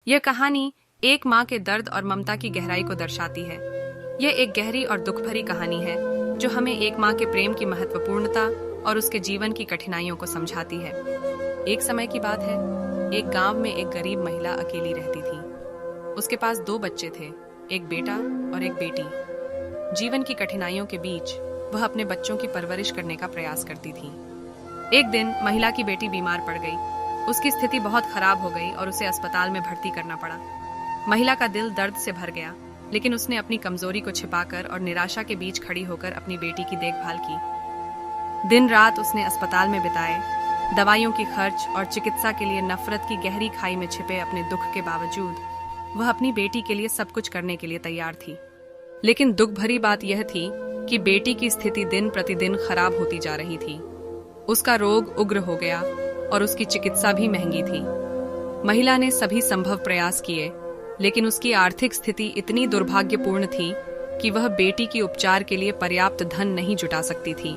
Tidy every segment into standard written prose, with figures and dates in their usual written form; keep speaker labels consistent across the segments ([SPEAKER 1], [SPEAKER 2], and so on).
[SPEAKER 1] यह कहानी एक माँ के दर्द और ममता की गहराई को दर्शाती है। यह एक गहरी और दुख भरी कहानी है जो हमें एक माँ के प्रेम की महत्वपूर्णता और उसके जीवन की कठिनाइयों को समझाती है। एक समय की बात है, एक गांव में एक गरीब महिला अकेली रहती थी। उसके पास 2 बच्चे थे, एक बेटा और एक बेटी। जीवन की कठिनाइयों के बीच वह अपने बच्चों की परवरिश करने का प्रयास करती थी। एक दिन महिला की बेटी बीमार पड़ गई। उसकी स्थिति बहुत खराब हो गई और उसे अस्पताल में भर्ती करना पड़ा। महिला का दिल दर्द से भर गया, लेकिन उसने अपनी कमजोरी को छिपाकर और निराशा के बीच खड़ी होकर अपनी बेटी की देखभाल की। दिन रात उसने अस्पताल में बिताए। दवाइयों की खर्च और चिकित्सा के लिए नफरत की गहरी खाई में छिपे अपने दुख के बावजूद वह अपनी बेटी के लिए सब कुछ करने के लिए तैयार थी। लेकिन दुख भरी बात यह थी कि बेटी की स्थिति दिन प्रतिदिन खराब होती जा रही थी। उसका रोग उग्र हो गया और उसकी चिकित्सा भी महंगी थी। महिला ने सभी संभव प्रयास किए, लेकिन उसकी आर्थिक स्थिति इतनी दुर्भाग्यपूर्ण थी कि वह बेटी की उपचार के लिए पर्याप्त धन नहीं जुटा सकती थी।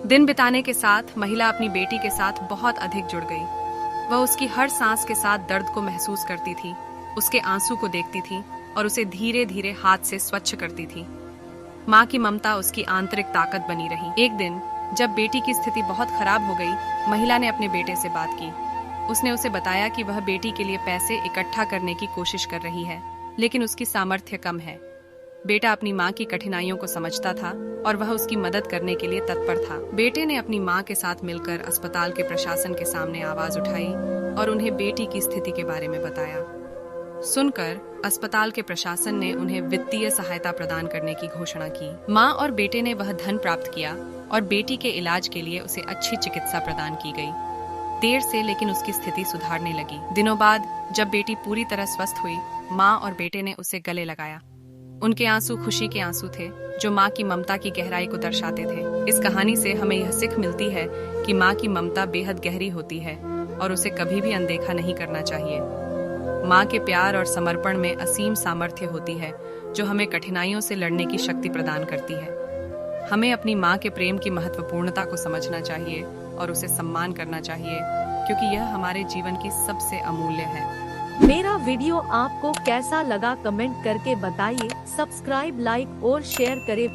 [SPEAKER 1] दिन बिताने के साथ महिला अपनी बेटी के साथ बहुत अधिक जुड़ गई। वह उसकी हर सांस के साथ दर्द को महसूस करती थी, उसके आंसू को देखती थी और उसे धीरे धीरे हाथ से स्वच्छ करती थी। माँ की ममता उसकी आंतरिक ताकत बनी रही। एक दिन जब बेटी की स्थिति बहुत खराब हो गई, महिला ने अपने बेटे से बात की। उसने उसे बताया कि वह बेटी के लिए पैसे इकट्ठा करने की कोशिश कर रही है, लेकिन उसकी सामर्थ्य कम है। बेटा अपनी माँ की कठिनाइयों को समझता था और वह उसकी मदद करने के लिए तत्पर था। बेटे ने अपनी माँ के साथ मिलकर अस्पताल के प्रशासन के सामने आवाज उठाई और उन्हें बेटी की स्थिति के बारे में बताया। सुनकर अस्पताल के प्रशासन ने उन्हें वित्तीय सहायता प्रदान करने की घोषणा की। माँ और बेटे ने वह धन प्राप्त किया और बेटी के इलाज के लिए उसे अच्छी चिकित्सा प्रदान की गई। देर से लेकिन उसकी स्थिति सुधारने लगी। दिनों बाद जब बेटी पूरी तरह स्वस्थ हुई, माँ और बेटे ने उसे गले लगाया। उनके आंसू खुशी के आंसू थे जो माँ की ममता की गहराई को दर्शाते थे। इस कहानी से हमें यह सीख मिलती है कि माँ की ममता बेहद गहरी होती है और उसे कभी भी अनदेखा नहीं करना चाहिए। माँ के प्यार और समर्पण में असीम सामर्थ्य होती है जो हमें कठिनाइयों से लड़ने की शक्ति प्रदान करती है। हमें अपनी माँ के प्रेम की महत्वपूर्णता को समझना चाहिए और उसे सम्मान करना चाहिए, क्योंकि यह हमारे जीवन की सबसे अमूल्य है।
[SPEAKER 2] मेरा वीडियो आपको कैसा लगा कमेंट करके बताइए। सब्सक्राइब, लाइक और शेयर करें।